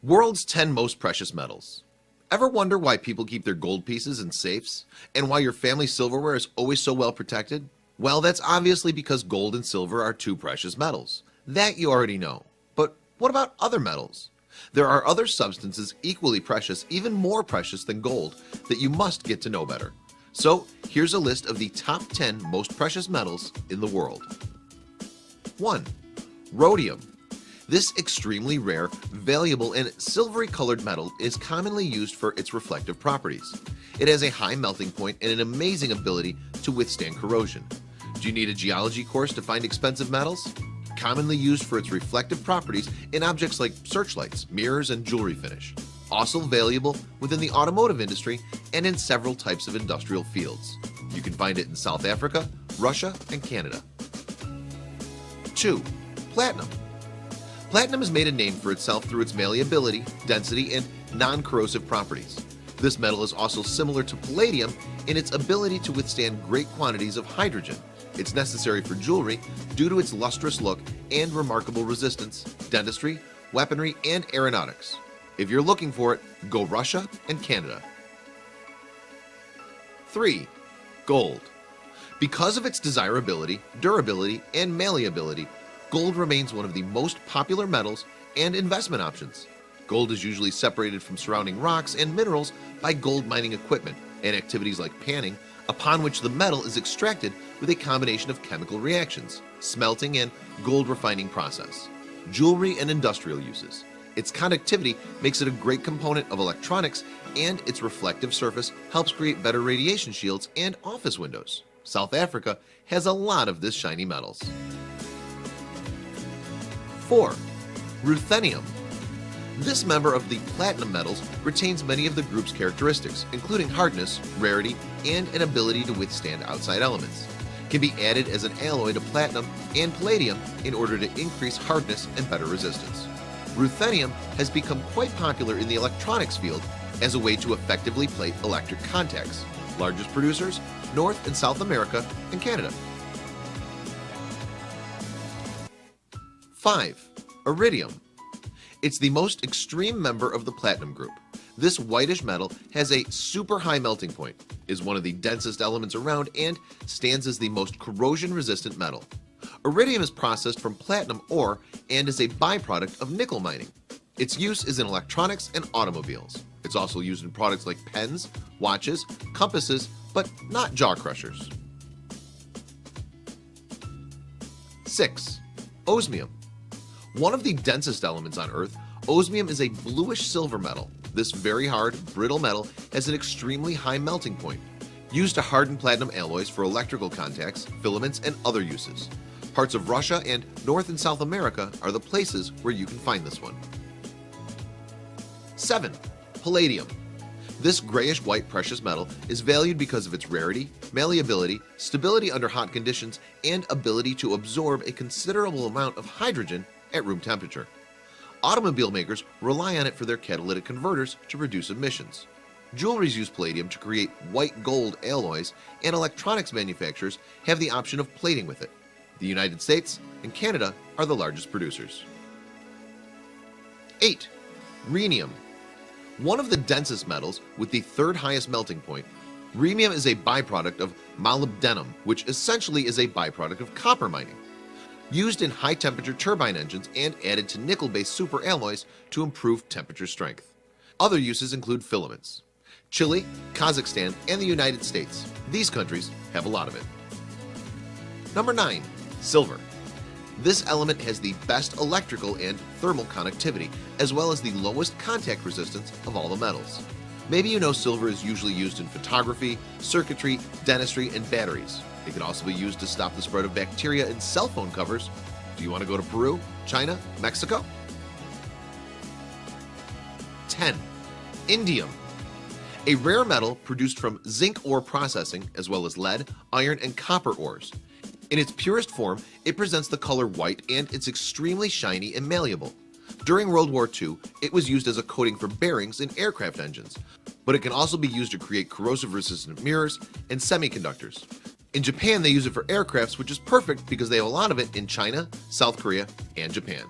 World's 10 most precious metals. Ever wonder why people keep their gold pieces in safes? And why your family silverware is always so well protected? Well, that's obviously because gold and silver are two precious metals. That you already know. But what about other metals? There are other substances equally precious, even more precious than gold, that you must get to know better. So here's a list of the top 10 most precious metals in the world. 1. Rhodium. This extremely rare, valuable, and silvery colored metal is commonly used for its reflective properties. It has a high melting point and an amazing ability to withstand corrosion. Do you need a geology course to find expensive metals? Commonly used for its reflective properties in objects like searchlights, mirrors, and jewelry finish. Also valuable within the automotive industry and in several types of industrial fields. You can find it in South Africa, Russia, and Canada. 2. Platinum. Platinum has made a name for itself through its malleability, density, and non-corrosive properties. This metal is also similar to palladium in its ability to withstand great quantities of hydrogen. It's necessary for jewelry due to its lustrous look and remarkable resistance, dentistry, weaponry, and aeronautics. If you're looking for it, go Russia and Canada. 3. Gold. Because of its desirability, durability, and malleability, gold remains one of the most popular metals and investment options. Gold is usually separated from surrounding rocks and minerals by gold mining equipment and activities like panning, upon which the metal is extracted with a combination of chemical reactions, smelting, and gold refining process. Jewelry and industrial uses. Its conductivity makes it a great component of electronics, and its reflective surface helps create better radiation shields and office windows. South Africa has a lot of this shiny metals. 4. Ruthenium. This member of the platinum metals retains many of the group's characteristics, including hardness, rarity, and an ability to withstand outside elements. Can be added as an alloy to platinum and palladium in order to increase hardness and better resistance. Ruthenium has become quite popular in the electronics field as a way to effectively plate electric contacts. Largest producers, North and South America and Canada. 5. Iridium. It's the most extreme member of the platinum group. This whitish metal has a super high melting point, is one of the densest elements around, and stands as the most corrosion-resistant metal. Iridium is processed from platinum ore and is a byproduct of nickel mining. Its use is in electronics and automobiles. It's also used in products like pens, watches, compasses, but not jaw crushers. 6. Osmium. One of the densest elements on Earth, osmium is a bluish silver metal. This very hard, brittle metal has an extremely high melting point, used to harden platinum alloys for electrical contacts, filaments, and other uses. Parts of Russia and North and South America are the places where you can find this one. 7. Palladium. This grayish-white precious metal is valued because of its rarity, malleability, stability under hot conditions, and ability to absorb a considerable amount of hydrogen at room temperature. Automobile makers rely on it for their catalytic converters to reduce emissions. Jewelries use palladium to create white gold alloys, and electronics manufacturers have the option of plating with it. The United States and Canada are the largest producers. 8. Rhenium. One of the densest metals with the third highest melting point, rhenium is a byproduct of molybdenum, which essentially is a byproduct of copper mining. Used in high-temperature turbine engines and added to nickel-based superalloys to improve temperature strength. Other uses include filaments. Chile, Kazakhstan, and the United States. These countries have a lot of it. Number 9. Silver. This element has the best electrical and thermal conductivity, as well as the lowest contact resistance of all the metals. Maybe you know silver is usually used in photography, circuitry, dentistry, and batteries. It can also be used to stop the spread of bacteria in cell phone covers. Do you want to go to Peru, China, Mexico? 10. Indium. A rare metal produced from zinc ore processing, as well as lead, iron, and copper ores. In its purest form, it presents the color white, and it's extremely shiny and malleable. During World War II, it was used as a coating for bearings in aircraft engines, but it can also be used to create corrosive-resistant mirrors and semiconductors. In Japan, they use it for aircrafts, which is perfect because they have a lot of it in China, South Korea, and Japan.